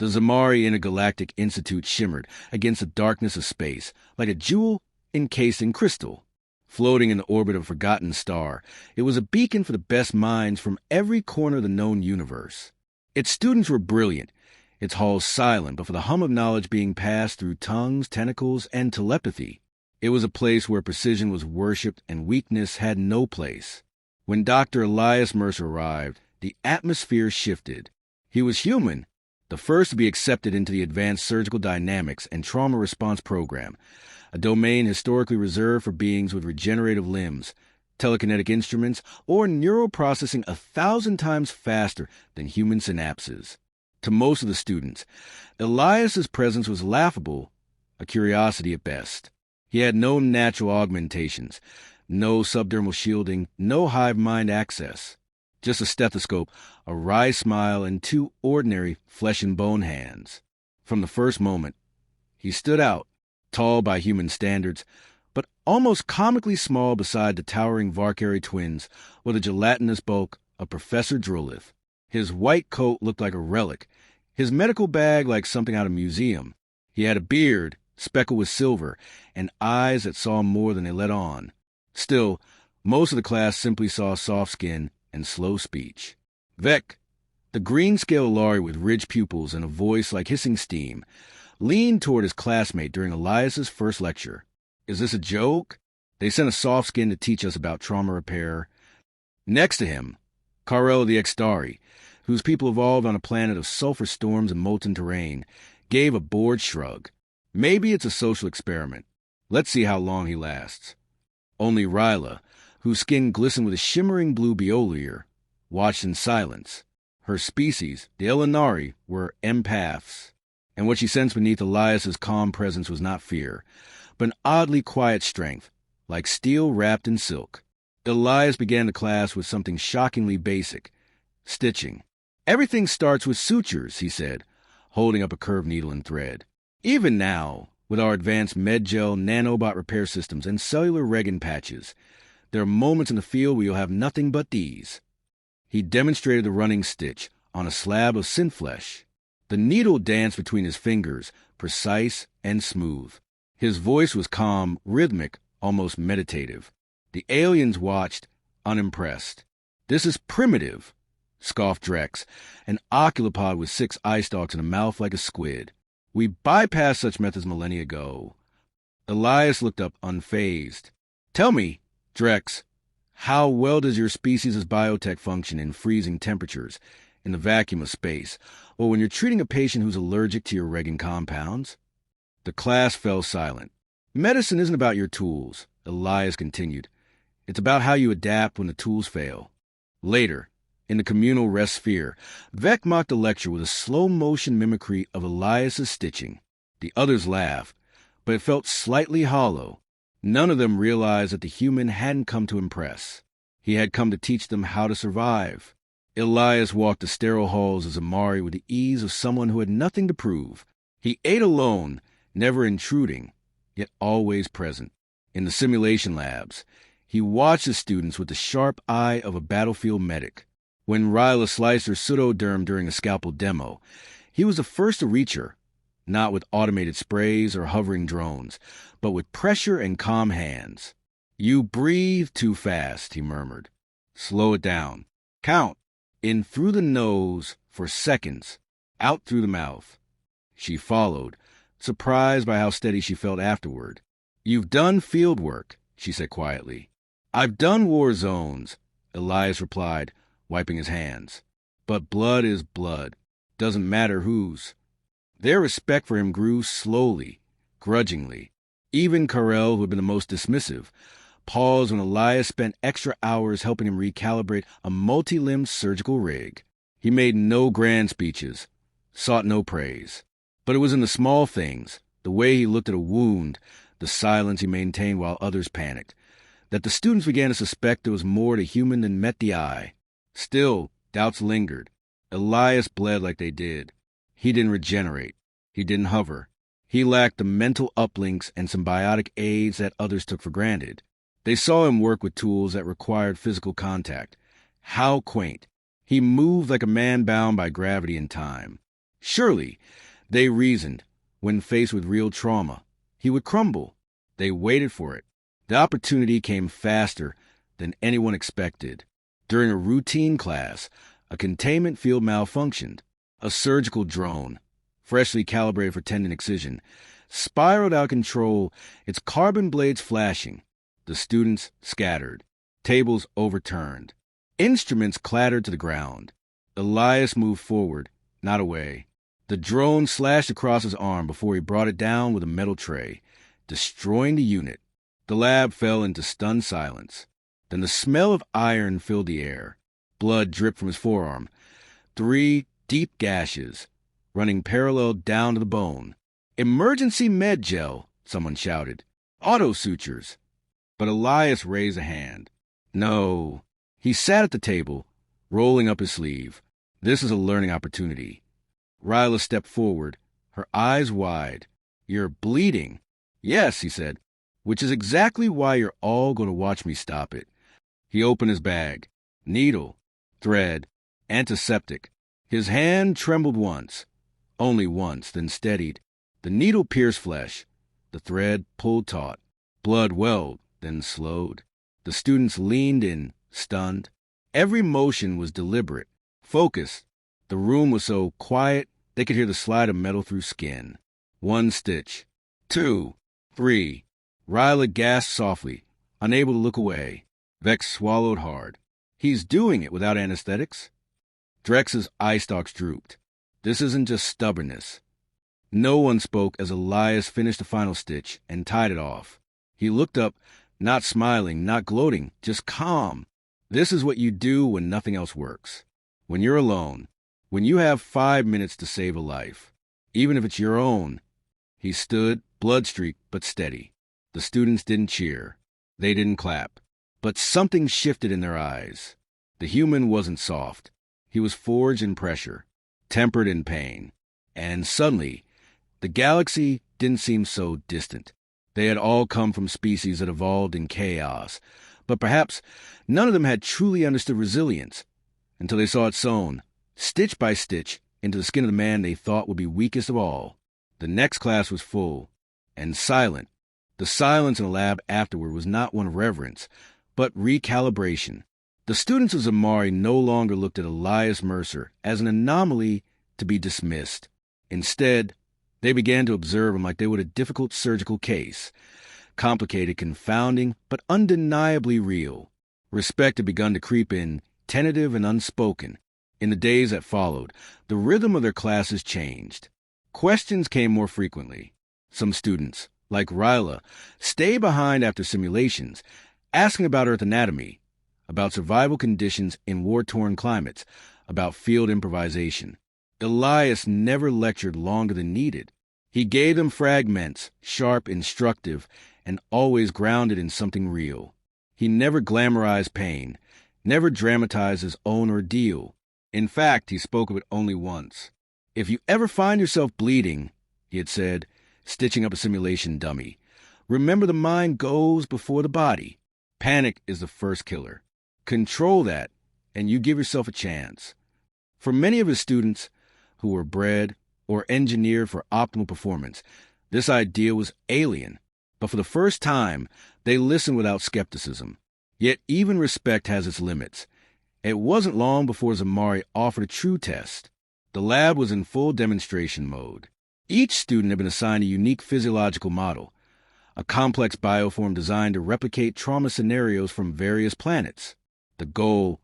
The Zamari Intergalactic Institute shimmered against the darkness of space, like a jewel encased in crystal. Floating in the orbit of a forgotten star, it was a beacon for the best minds from every corner of the known universe. Its students were brilliant, its halls silent, but for the hum of knowledge being passed through tongues, tentacles, and telepathy. It was a place where precision was worshipped and weakness had no place. When Dr. Elias Mercer arrived, the atmosphere shifted. He was human, the first to be accepted into the Advanced Surgical Dynamics and Trauma Response Program, a domain historically reserved for beings with regenerative limbs, telekinetic instruments, or neural processing 1,000 times faster than human synapses. To most of the students, Elias's presence was laughable, a curiosity at best. He had no natural augmentations, no subdermal shielding, no hive mind access. Just a stethoscope, a wry smile, and 2 ordinary flesh-and-bone hands. From the first moment, he stood out, tall by human standards, but almost comically small beside the towering Varkari twins or the gelatinous bulk of Professor Drolith. His white coat looked like a relic, his medical bag like something out of a museum. He had a beard, speckled with silver, and eyes that saw more than they let on. Still, most of the class simply saw soft skin and slow speech. Vec, the green-scale Laurie with ridged pupils and a voice like hissing steam, leaned toward his classmate during Elias's first lecture. Is this a joke? They sent a soft skin to teach us about trauma repair. Next to him, Karel the Extari, whose people evolved on a planet of sulfur storms and molten terrain, gave a bored shrug. Maybe it's a social experiment. Let's see how long he lasts. Only Ryla, whose skin glistened with a shimmering blue biolumiere, watched in silence. Her species, the Elinari, were empaths, and what she sensed beneath Elias's calm presence was not fear, but an oddly quiet strength, like steel wrapped in silk. Elias began the class with something shockingly basic, stitching. Everything starts with sutures, he said, holding up a curved needle and thread. Even now, with our advanced medgel nanobot repair systems and cellular resin patches, there are moments in the field where you'll have nothing but these. He demonstrated the running stitch on a slab of synth flesh. The needle danced between his fingers, precise and smooth. His voice was calm, rhythmic, almost meditative. The aliens watched, unimpressed. This is primitive, scoffed Drex, an oculopod with 6 eye stalks and a mouth like a squid. We bypassed such methods millennia ago. Elias looked up unfazed. Tell me, Drex, how well does your species' biotech function in freezing temperatures, in the vacuum of space, or when you're treating a patient who's allergic to your resin compounds? The class fell silent. Medicine isn't about your tools, Elias continued. It's about how you adapt when the tools fail. Later, in the communal rest sphere, Vec mocked the lecture with a slow-motion mimicry of Elias's stitching. The others laughed, but it felt slightly hollow. None of them realized that the human hadn't come to impress. He had come to teach them how to survive. Elias walked the sterile halls of Zamari with the ease of someone who had nothing to prove. He ate alone, never intruding, yet always present. In the simulation labs, he watched the students with the sharp eye of a battlefield medic. When Ryla sliced her pseudoderm during a scalpel demo, he was the first to reach her, not with automated sprays or hovering drones, but with pressure and calm hands. You breathe too fast, he murmured. Slow it down. Count. In through the nose for seconds, out through the mouth. She followed, surprised by how steady she felt afterward. You've done field work, she said quietly. I've done war zones, Elias replied, wiping his hands. But blood is blood. Doesn't matter whose. Their respect for him grew slowly, grudgingly. Even Karel, who had been the most dismissive, paused when Elias spent extra hours helping him recalibrate a multi-limbed surgical rig. He made no grand speeches, sought no praise. But it was in the small things, the way he looked at a wound, the silence he maintained while others panicked, that the students began to suspect there was more to human than met the eye. Still, doubts lingered. Elias bled like they did. He didn't regenerate. He didn't hover. He lacked the mental uplinks and symbiotic aids that others took for granted. They saw him work with tools that required physical contact. How quaint. He moved like a man bound by gravity and time. Surely, they reasoned, when faced with real trauma, he would crumble. They waited for it. The opportunity came faster than anyone expected. During a routine class, a containment field malfunctioned. A surgical drone, freshly calibrated for tendon excision, spiraled out of control, its carbon blades flashing. The students scattered. Tables overturned. Instruments clattered to the ground. Elias moved forward, not away. The drone slashed across his arm before he brought it down with a metal tray, destroying the unit. The lab fell into stunned silence. Then the smell of iron filled the air. Blood dripped from his forearm. 3 deep gashes, running parallel down to the bone. "Emergency med gel," someone shouted. "Auto sutures." But Elias raised a hand. No. He sat at the table, rolling up his sleeve. This is a learning opportunity. Ryla stepped forward, her eyes wide. "You're bleeding." "Yes," he said, "which is exactly why you're all going to watch me stop it." He opened his bag. Needle, thread, antiseptic. His hand trembled once, only once, then steadied. The needle pierced flesh. The thread pulled taut. Blood welled, then slowed. The students leaned in, stunned. Every motion was deliberate, focused. The room was so quiet they could hear the slide of metal through skin. 1 stitch. 2. 3. Ryla gasped softly, unable to look away. Vex swallowed hard. He's doing it without anesthetics? Drex's eye stalks drooped. This isn't just stubbornness. No one spoke as Elias finished the final stitch and tied it off. He looked up, not smiling, not gloating, just calm. This is what you do when nothing else works. When you're alone. When you have 5 minutes to save a life. Even if it's your own. He stood, blood-streaked but steady. The students didn't cheer. They didn't clap. But something shifted in their eyes. The human wasn't soft. He was forged in pressure, tempered in pain. And suddenly, the galaxy didn't seem so distant. They had all come from species that evolved in chaos. But perhaps none of them had truly understood resilience until they saw it sewn, stitch by stitch, into the skin of the man they thought would be weakest of all. The next class was full and silent. The silence in the lab afterward was not one of reverence, but recalibration. The students of Zamari no longer looked at Elias Mercer as an anomaly to be dismissed. Instead, they began to observe him like they would a difficult surgical case. Complicated, confounding, but undeniably real. Respect had begun to creep in, tentative and unspoken. In the days that followed, the rhythm of their classes changed. Questions came more frequently. Some students, like Ryla, stayed behind after simulations, asking about Earth anatomy, about survival conditions in war-torn climates, about field improvisation. Elias never lectured longer than needed. He gave them fragments, sharp, instructive, and always grounded in something real. He never glamorized pain, never dramatized his own ordeal. In fact, he spoke of it only once. "If you ever find yourself bleeding," he had said, stitching up a simulation dummy, "remember the mind goes before the body. Panic is the first killer. Control that, and you give yourself a chance." For many of his students, who were bred or engineered for optimal performance, this idea was alien. But for the first time, they listened without skepticism. Yet even respect has its limits. It wasn't long before Zamari offered a true test. The lab was in full demonstration mode. Each student had been assigned a unique physiological model, a complex bioform designed to replicate trauma scenarios from various planets. The goal: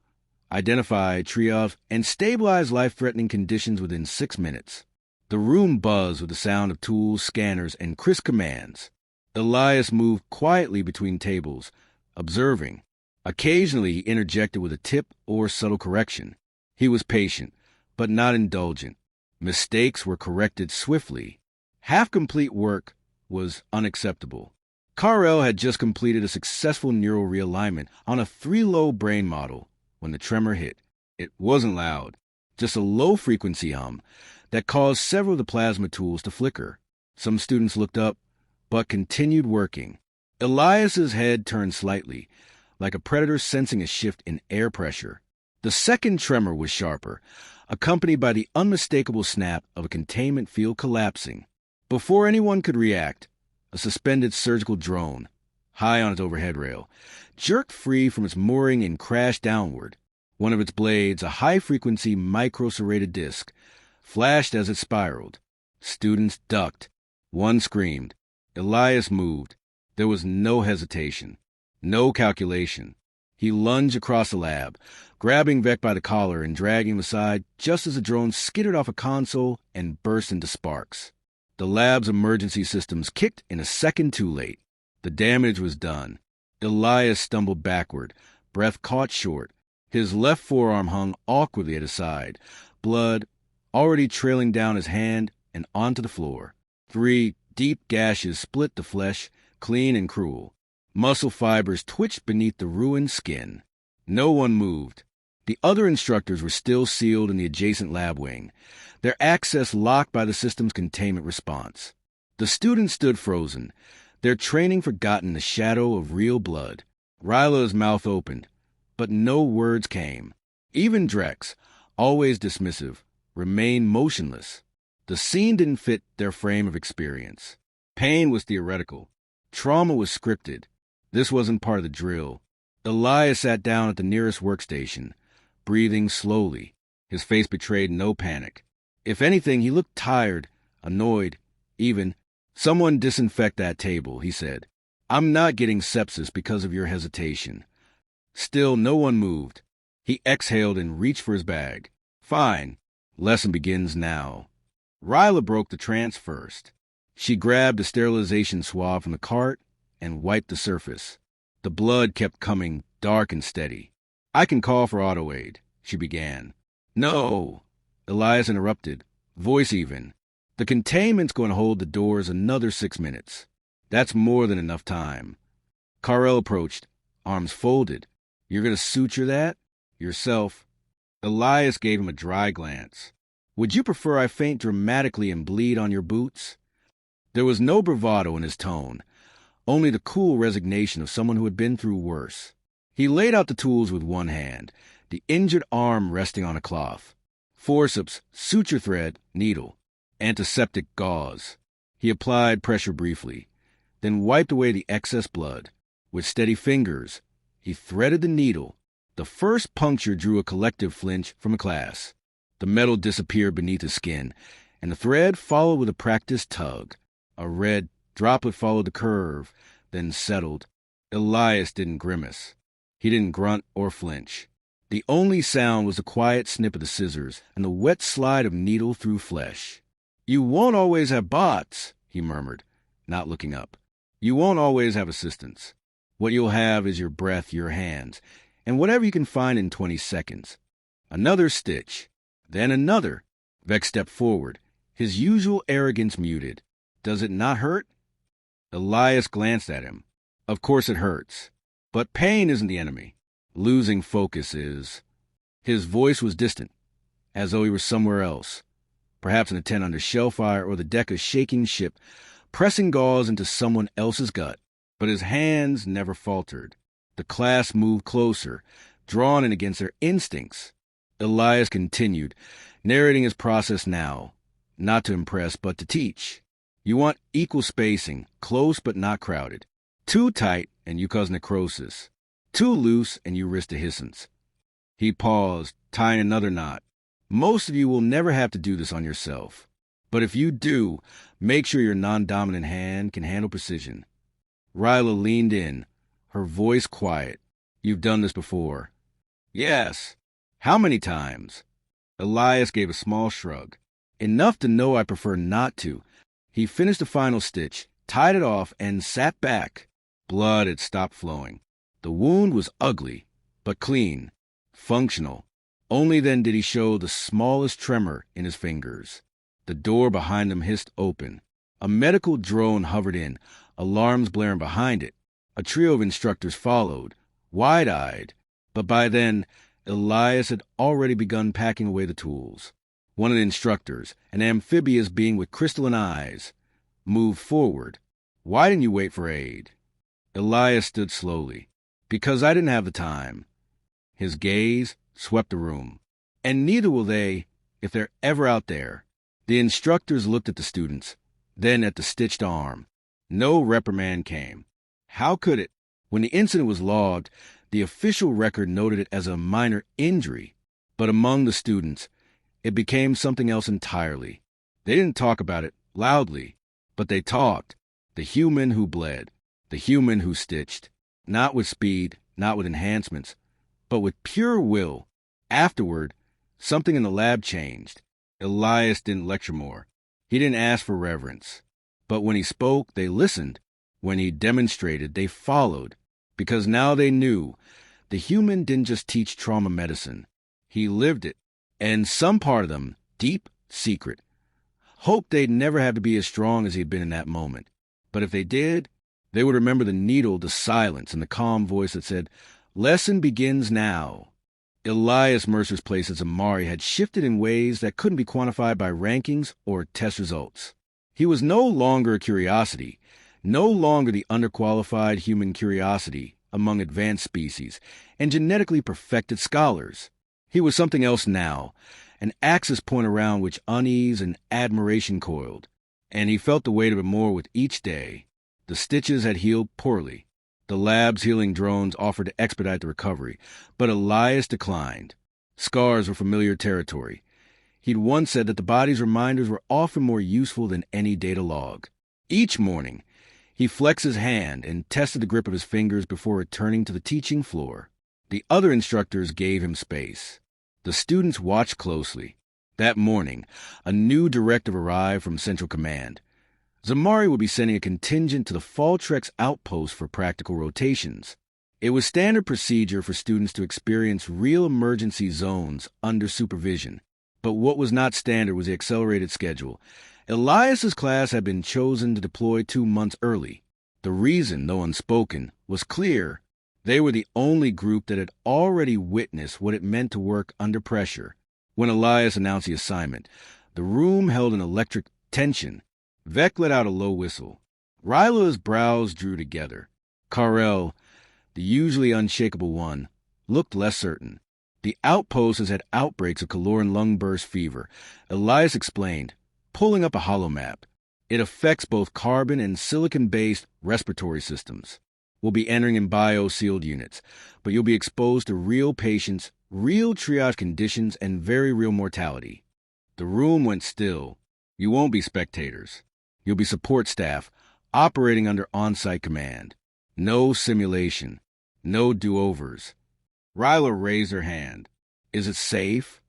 identify, triage, and stabilize life-threatening conditions within 6 minutes. The room buzzed with the sound of tools, scanners, and crisp commands. Elias moved quietly between tables, observing. Occasionally he interjected with a tip or subtle correction. He was patient, but not indulgent. Mistakes were corrected swiftly. Half-complete work was unacceptable. Carl had just completed a successful neural realignment on a 3-lobe brain model when the tremor hit. It wasn't loud, just a low-frequency hum that caused several of the plasma tools to flicker. Some students looked up, but continued working. Elias's head turned slightly, like a predator sensing a shift in air pressure. The second tremor was sharper, accompanied by the unmistakable snap of a containment field collapsing. Before anyone could react, a suspended surgical drone, high on its overhead rail, jerked free from its mooring and crashed downward. One of its blades, a high-frequency micro-serrated disc, flashed as it spiraled. Students ducked. One screamed. Elias moved. There was no hesitation, no calculation. He lunged across the lab, grabbing Vec by the collar and dragging him aside just as the drone skittered off a console and burst into sparks. The lab's emergency systems kicked in a second too late. The damage was done. Elias stumbled backward, breath caught short. His left forearm hung awkwardly at his side, blood already trailing down his hand and onto the floor. 3 deep gashes split the flesh, clean and cruel. Muscle fibers twitched beneath the ruined skin. No one moved. The other instructors were still sealed in the adjacent lab wing, their access locked by the system's containment response. The students stood frozen, their training forgotten in the shadow of real blood. Ryla's mouth opened, but no words came. Even Drex, always dismissive, remained motionless. The scene didn't fit their frame of experience. Pain was theoretical. Trauma was scripted. This wasn't part of the drill. Elias sat down at the nearest workstation, breathing slowly. His face betrayed no panic. If anything, he looked tired, annoyed, even. "Someone disinfect that table," he said. "I'm not getting sepsis because of your hesitation." Still, no one moved. He exhaled and reached for his bag. "Fine. Lesson begins now." Ryla broke the trance first. She grabbed a sterilization swab from the cart and wiped the surface. The blood kept coming, dark and steady. "I can call for auto aid," she began. "No," Elias interrupted, voice even. "The containment's going to hold the doors another 6 minutes. That's more than enough time." Carell approached, arms folded. "You're going to suture that? Yourself?" Elias gave him a dry glance. "Would you prefer I faint dramatically and bleed on your boots?" There was no bravado in his tone, only the cool resignation of someone who had been through worse. He laid out the tools with one hand, the injured arm resting on a cloth. Forceps, suture thread, needle, antiseptic gauze. He applied pressure briefly, then wiped away the excess blood. With steady fingers, he threaded the needle. The first puncture drew a collective flinch from the class. The metal disappeared beneath the skin, and the thread followed with a practiced tug. A red droplet followed the curve, then settled. Elias didn't grimace. He didn't grunt or flinch. The only sound was the quiet snip of the scissors and the wet slide of needle through flesh. "You won't always have bots," he murmured, not looking up. "You won't always have assistance. What you'll have is your breath, your hands, and whatever you can find in 20 seconds. Another stitch. Then another." Vex stepped forward, his usual arrogance muted. "Does it not hurt?" Elias glanced at him. "Of course it hurts. But pain isn't the enemy. Losing focus is." His voice was distant, as though he were somewhere else, perhaps in a tent under shellfire or the deck of a shaking ship, pressing gauze into someone else's gut. But his hands never faltered. The class moved closer, drawn in against their instincts. Elias continued, narrating his process now, not to impress, but to teach. "You want equal spacing, close but not crowded. Too tight, and you cause necrosis. Too loose, and you risk dehiscence." He paused, tying another knot. "Most of you will never have to do this on yourself. But if you do, make sure your non-dominant hand can handle precision." Ryla leaned in, her voice quiet. "You've done this before." "Yes." "How many times?" Elias gave a small shrug. "Enough to know I prefer not to." He finished the final stitch, tied it off, and sat back. Blood had stopped flowing. The wound was ugly, but clean, functional. Only then did he show the smallest tremor in his fingers. The door behind them hissed open. A medical drone hovered in, alarms blaring behind it. A trio of instructors followed, wide-eyed. But by then, Elias had already begun packing away the tools. One of the instructors, an amphibious being with crystalline eyes, moved forward. "Why didn't you wait for aid?" Elias stood slowly. "Because I didn't have the time." His gaze swept the room. And neither will they, if they're ever out there. The instructors looked at the students, then at the stitched arm. No reprimand came. How could it? When the incident was logged, the official record noted it as a minor injury. But among the students, it became something else entirely. They didn't talk about it loudly, but they talked. The human who bled, the human who stitched, not with speed, not with enhancements, but with pure will. Afterward, something in the lab changed. Elias didn't lecture more. He didn't ask for reverence. But when he spoke, they listened. When he demonstrated, they followed. Because now they knew the human didn't just teach trauma medicine. He lived it. And some part of them, deep secret, hoped they'd never have to be as strong as he'd been in that moment. But if they did, they would remember the needle, the silence, and the calm voice that said, "Lesson begins now." Elias Mercer's place as Amari had shifted in ways that couldn't be quantified by rankings or test results. He was no longer a curiosity, no longer the underqualified human curiosity among advanced species and genetically perfected scholars. He was something else now, an axis point around which unease and admiration coiled, and he felt the weight of it more with each day. The stitches had healed poorly. The lab's healing drones offered to expedite the recovery, but Elias declined. Scars were familiar territory. He'd once said that the body's reminders were often more useful than any data log. Each morning, he flexed his hand and tested the grip of his fingers before returning to the teaching floor. The other instructors gave him space. The students watched closely. That morning, a new directive arrived from Central Command. Zamari would be sending a contingent to the Faltrex outpost for practical rotations. It was standard procedure for students to experience real emergency zones under supervision. But what was not standard was the accelerated schedule. Elias's class had been chosen to deploy 2 months early. The reason, though unspoken, was clear. They were the only group that had already witnessed what it meant to work under pressure. When Elias announced the assignment, the room held an electric tension. Vec let out a low whistle. Ryla's brows drew together. Carell, the usually unshakable one, looked less certain. The outpost has had outbreaks of Kaloran lung burst fever, Elias explained, pulling up a holomap. It affects both carbon and silicon-based respiratory systems. We'll be entering in bio-sealed units, but you'll be exposed to real patients, real triage conditions, and very real mortality. The room went still. You won't be spectators. You'll be support staff, operating under on-site command. No simulation. No do-overs. Ryla raised her hand. Is it safe?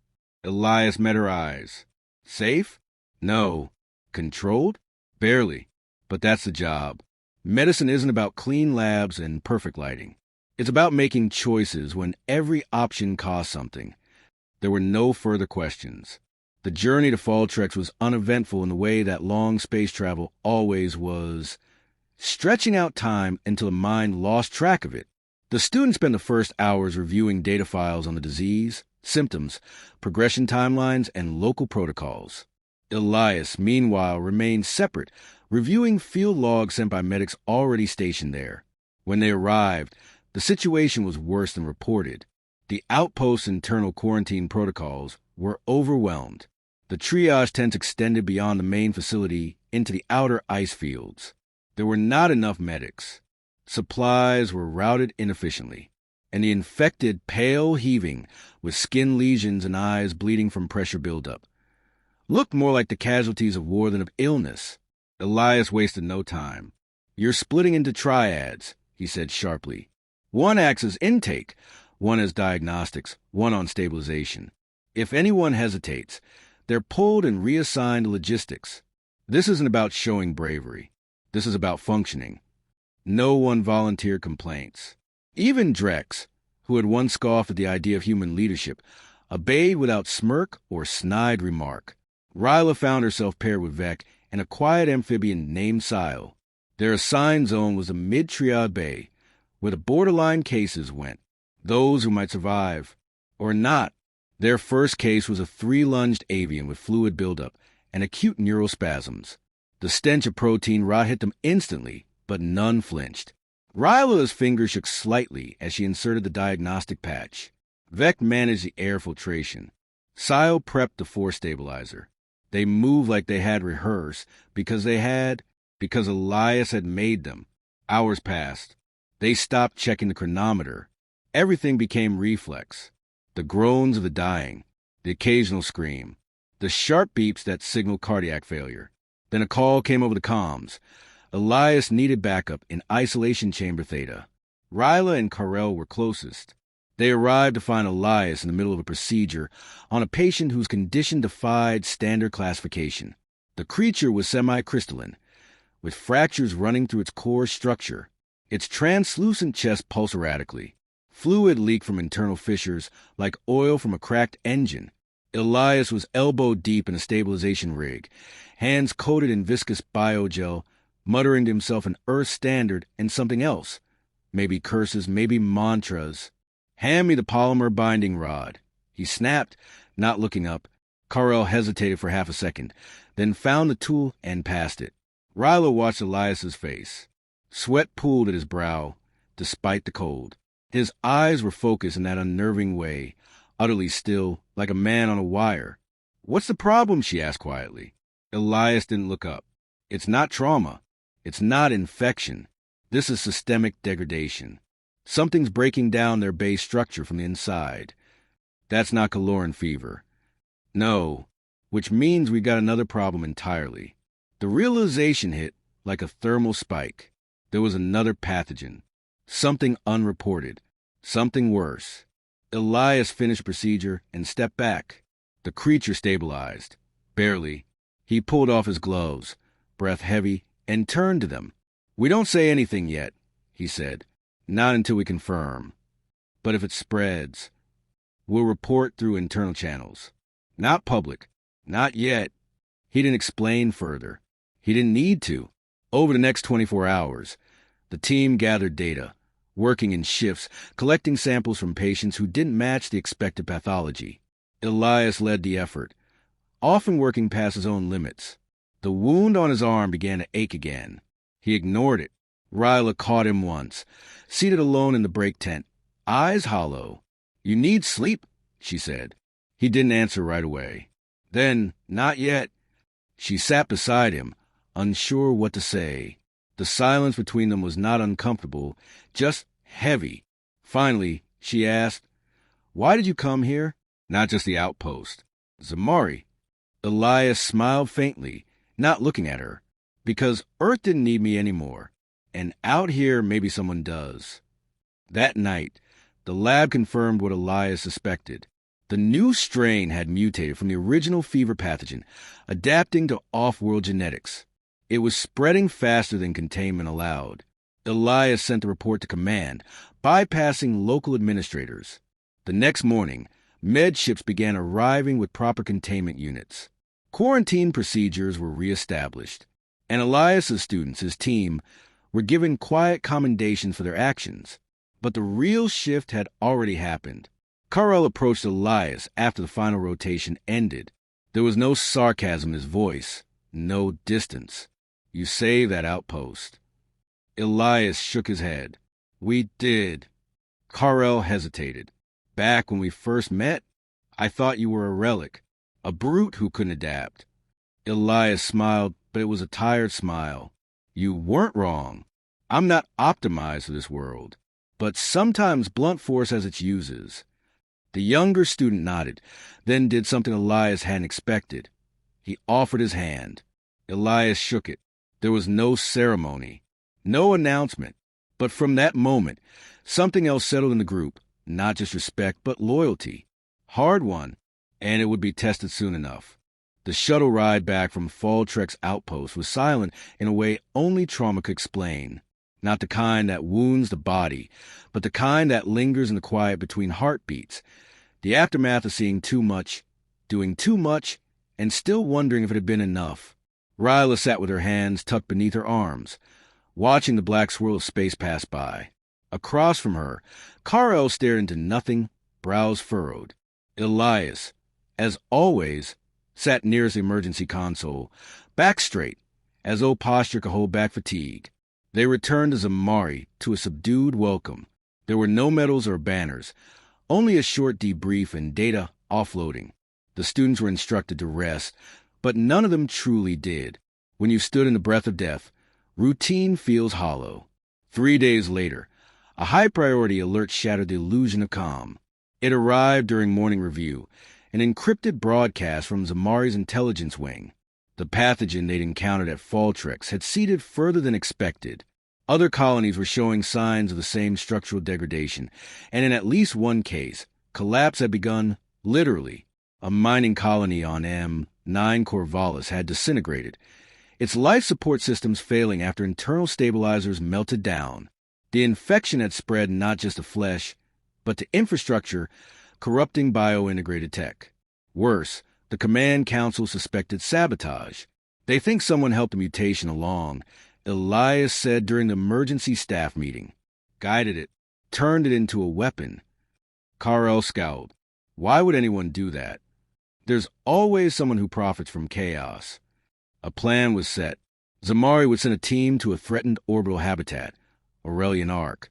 Elias met her eyes. Safe? No. Controlled? Barely. But that's the job. Medicine isn't about clean labs and perfect lighting. It's about making choices when every option costs something. There were no further questions. The journey to Faltrex was uneventful in the way that long space travel always was, stretching out time until the mind lost track of it. The students spent the first hours reviewing data files on the disease, symptoms, progression timelines, and local protocols. Elias, meanwhile, remained separate, reviewing field logs sent by medics already stationed there. When they arrived, the situation was worse than reported. The outpost's internal quarantine protocols were overwhelmed. The triage tents extended beyond the main facility into the outer ice fields. There were not enough medics. Supplies were routed inefficiently, and the infected pale heaving, with skin lesions and eyes bleeding from pressure buildup. Looked more like the casualties of war than of illness. Elias wasted no time. You're splitting into triads, he said sharply. One acts as intake, one as diagnostics, one on stabilization. If anyone hesitates, they're pulled and reassigned to logistics. This isn't about showing bravery. This is about functioning. No one volunteered complaints. Even Drex, who had once scoffed at the idea of human leadership, obeyed without smirk or snide remark. Ryla found herself paired with Vec and a quiet amphibian named Sile. Their assigned zone was the mid-triad bay, where the borderline cases went, those who might survive, or not. Their first case was a 3-lunged avian with fluid buildup and acute neurospasms. The stench of protein rot hit them instantly, but none flinched. Ryla's fingers shook slightly as she inserted the diagnostic patch. Vec managed the air filtration. Sio prepped the force stabilizer. They moved like they had rehearsed because Elias had made them. Hours passed. They stopped checking the chronometer. Everything became reflex. The groans of the dying, the occasional scream, the sharp beeps that signaled cardiac failure. Then a call came over the comms. Elias needed backup in isolation chamber theta. Ryla and Carell were closest. They arrived to find Elias in the middle of a procedure on a patient whose condition defied standard classification. The creature was semi-crystalline, with fractures running through its core structure. Its translucent chest pulsed erratically. Fluid leaked from internal fissures like oil from a cracked engine. Elias was elbow-deep in a stabilization rig, hands coated in viscous biogel, muttering to himself an Earth standard and something else. Maybe curses, maybe mantras. "Hand me the polymer binding rod." He snapped, not looking up. Carell hesitated for half a second, then found the tool and passed it. Ryla watched Elias's face. Sweat pooled at his brow, despite the cold. His eyes were focused in that unnerving way, utterly still, like a man on a wire. "What's the problem?" she asked quietly. Elias didn't look up. "It's not trauma. It's not infection. This is systemic degradation. Something's breaking down their base structure from the inside. That's not Kaloran fever. No, which means we got another problem entirely." The realization hit like a thermal spike. There was another pathogen. Something unreported. Something worse. Elias finished procedure and stepped back. The creature stabilized. Barely. He pulled off his gloves, breath heavy, and turned to them. "We don't say anything yet," he said. "Not until we confirm. But if it spreads, we'll report through internal channels. Not public. Not yet." He didn't explain further. He didn't need to. Over the next 24 hours, the team gathered data, working in shifts, collecting samples from patients who didn't match the expected pathology. Elias led the effort, often working past his own limits. The wound on his arm began to ache again. He ignored it. Ryla caught him once, seated alone in the break tent, eyes hollow. "You need sleep," she said. He didn't answer right away. Then, "Not yet." She sat beside him, unsure what to say. The silence between them was not uncomfortable, just heavy. Finally, she asked, "Why did you come here?" "Not just the outpost." "Zamari." Elias smiled faintly, not looking at her. "Because Earth didn't need me anymore. And out here, maybe someone does." That night, the lab confirmed what Elias suspected. The new strain had mutated from the original fever pathogen, adapting to off-world genetics. It was spreading faster than containment allowed. Elias sent the report to command, bypassing local administrators. The next morning, med ships began arriving with proper containment units. Quarantine procedures were reestablished, and Elias's students, his team, were given quiet commendations for their actions. But the real shift had already happened. Carell approached Elias after the final rotation ended. There was no sarcasm in his voice, no distance. "You saved that outpost." Elias shook his head. "We did." Carell hesitated. "Back when we first met, I thought you were a relic, a brute who couldn't adapt." Elias smiled, but it was a tired smile. "You weren't wrong. I'm not optimized for this world. But sometimes blunt force has its uses." The younger student nodded, then did something Elias hadn't expected. He offered his hand. Elias shook it. There was no ceremony, no announcement. But from that moment, something else settled in the group, not just respect, but loyalty. Hard won, and it would be tested soon enough. The shuttle ride back from Falltrek's outpost was silent in a way only trauma could explain. Not the kind that wounds the body, but the kind that lingers in the quiet between heartbeats. The aftermath of seeing too much, doing too much, and still wondering if it had been enough. Ryla sat with her hands tucked beneath her arms, watching the black swirl of space pass by. Across from her, Carell stared into nothing, brows furrowed. Elias, as always, sat nearest the emergency console, back straight, as though posture could hold back fatigue. They returned to Zamari to a subdued welcome. There were no medals or banners, Only a short debrief and data offloading. The students were instructed to rest, but none of them truly did. When you stood in the breath of death, routine feels hollow. 3 days later, a high-priority alert shattered the illusion of calm. It arrived during morning review, an encrypted broadcast from Zamari's intelligence wing. The pathogen they'd encountered at Faltrex had seeded further than expected. Other colonies were showing signs of the same structural degradation, and in at least one case, collapse had begun, literally. A mining colony on M9 Corvallis had disintegrated, its life support systems failing after internal stabilizers melted down. The infection had spread not just to flesh, but to infrastructure, corrupting bio-integrated tech. Worse, the Command Council suspected sabotage. They think someone helped the mutation along, Elias said during the emergency staff meeting. Guided it, turned it into a weapon. Karel scowled. Why would anyone do that? There's always someone who profits from chaos. A plan was set. Zamari would send a team to a threatened orbital habitat, Aurelian Arc,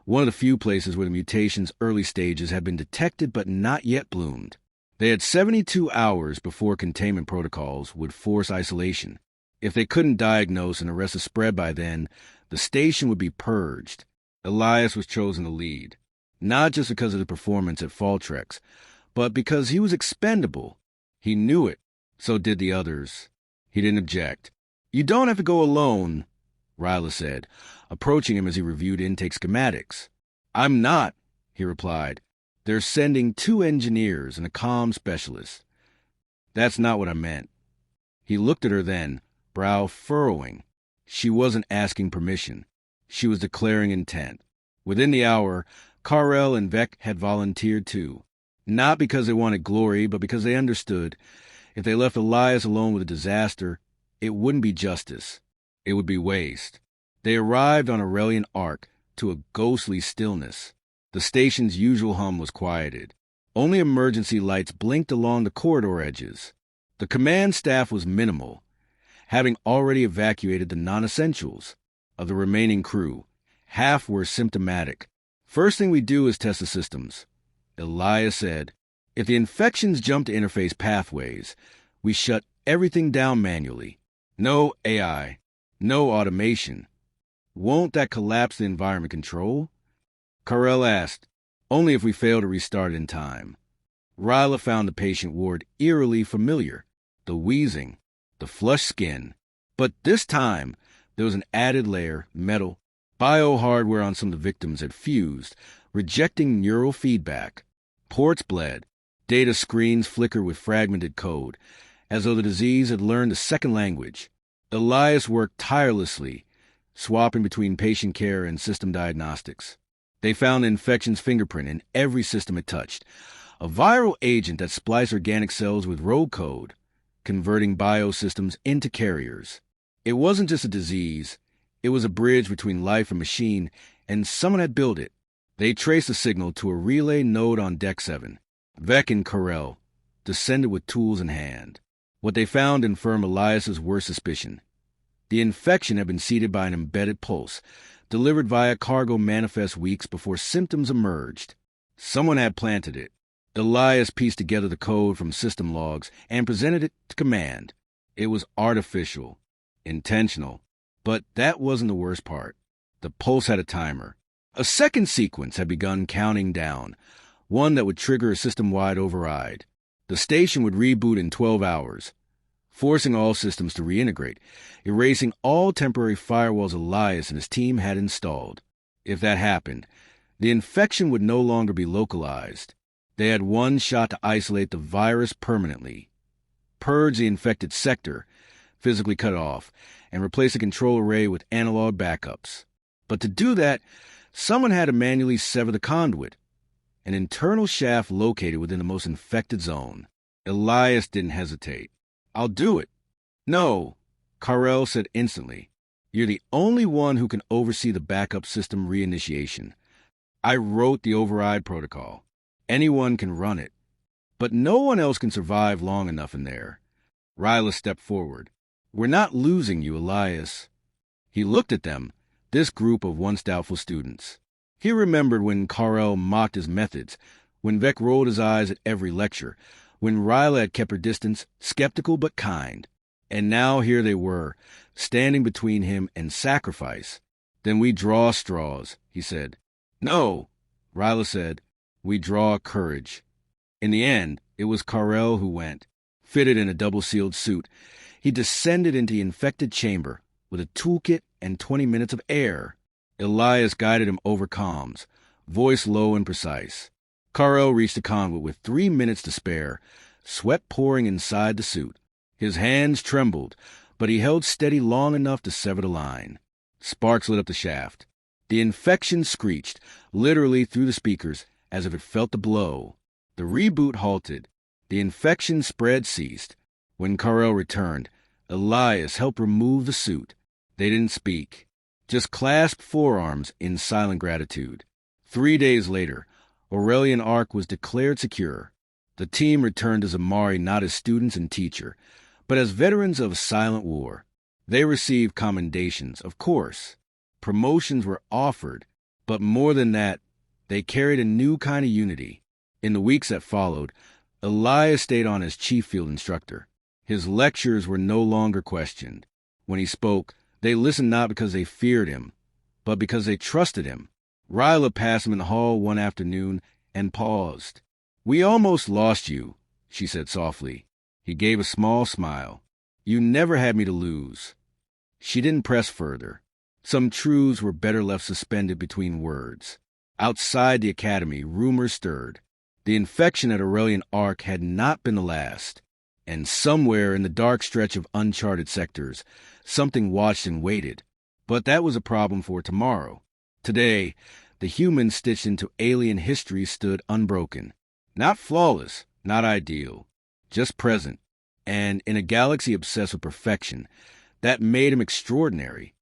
one of the few places where the mutation's early stages had been detected but not yet bloomed. They had 72 hours before containment protocols would force isolation. If they couldn't diagnose and arrest the spread by then, the station would be purged. Elias was chosen to lead, not just because of the performance at Faltrex, but because he was expendable. He knew it, so did the others. He didn't object. You don't have to go alone, Ryla said, approaching him as he reviewed intake schematics. I'm not, he replied. They're sending 2 engineers and a comm specialist. That's not what I meant. He looked at her then, brow furrowing. She wasn't asking permission. She was declaring intent. Within the hour, Karel and Vec had volunteered too. Not because they wanted glory, but because they understood if they left Elias alone with a disaster, it wouldn't be justice. It would be waste. They arrived on Aurelian Arc to a ghostly stillness. The station's usual hum was quieted. Only emergency lights blinked along the corridor edges. The command staff was minimal, having already evacuated the non-essentials. Of the remaining crew, half were symptomatic. First thing we do is test the systems, Elias said. If the infections jump to interface pathways, we shut everything down manually. No AI, no automation. Won't that collapse the environment control? Karel asked. Only if we fail to restart in time. Ryla found the patient ward eerily familiar. The wheezing, the flushed skin. But this time, there was an added layer, metal. Biohardware on some of the victims had fused, rejecting neural feedback. Ports bled. Data screens flickered with fragmented code, as though the disease had learned a second language. Elias worked tirelessly, swapping between patient care and system diagnostics. They found the infection's fingerprint in every system it touched, a viral agent that spliced organic cells with road code, converting biosystems into carriers. It wasn't just a disease. It was a bridge between life and machine, and someone had built it. They traced the signal to a relay node on Deck 7. Vec and Karel descended with tools in hand. What they found confirmed Elias's worst suspicion. The infection had been seeded by an embedded pulse, delivered via cargo manifest weeks before symptoms emerged. Someone had planted it. Elias pieced together the code from system logs and presented it to command. It was artificial, intentional, but that wasn't the worst part. The pulse had a timer. A second sequence had begun counting down, one that would trigger a system-wide override. The station would reboot in 12 hours, forcing all systems to reintegrate, erasing all temporary firewalls Elias and his team had installed. If that happened, the infection would no longer be localized. They had one shot to isolate the virus permanently, purge the infected sector, physically cut off, and replace the control array with analog backups. But to do that, someone had to manually sever the conduit, an internal shaft located within the most infected zone. Elias didn't hesitate. I'll do it. No, Karel said instantly. You're the only one who can oversee the backup system reinitiation. I wrote the override protocol. Anyone can run it. But no one else can survive long enough in there. Ryla stepped forward. We're not losing you, Elias. He looked at them, this group of once doubtful students. He remembered when Karel mocked his methods, when Vec rolled his eyes at every lecture, when Ryla had kept her distance, skeptical but kind. And now here they were, standing between him and sacrifice. "Then we draw straws," he said. "No," Ryla said. "We draw courage." In the end, it was Carell who went, fitted in a double-sealed suit. He descended into the infected chamber with a toolkit and 20 minutes of air. Elias guided him over comms, voice low and precise. Carell reached the convoy with 3 minutes to spare, sweat pouring inside the suit. His hands trembled, but he held steady long enough to sever the line. Sparks lit up the shaft. The infection screeched, literally through the speakers, as if it felt the blow. The reboot halted. The infection spread ceased. When Carell returned, Elias helped remove the suit. They didn't speak, just clasped forearms in silent gratitude. 3 days later, Aurelian Ark was declared secure. The team returned to Zamari not as students and teacher, but as veterans of silent war. They received commendations, of course. Promotions were offered, but more than that, they carried a new kind of unity. In the weeks that followed, Elias stayed on as chief field instructor. His lectures were no longer questioned. When he spoke, they listened not because they feared him, but because they trusted him. Ryla passed him in the hall one afternoon and paused. "We almost lost you," she said softly. He gave a small smile. "You never had me to lose." She didn't press further. Some truths were better left suspended between words. Outside the academy, rumors stirred. The infection at Aurelian Ark had not been the last. And somewhere in the dark stretch of uncharted sectors, something watched and waited. But that was a problem for tomorrow. Today, the humans stitched into alien history stood unbroken. Not flawless, not ideal, just present. And in a galaxy obsessed with perfection, that made him extraordinary.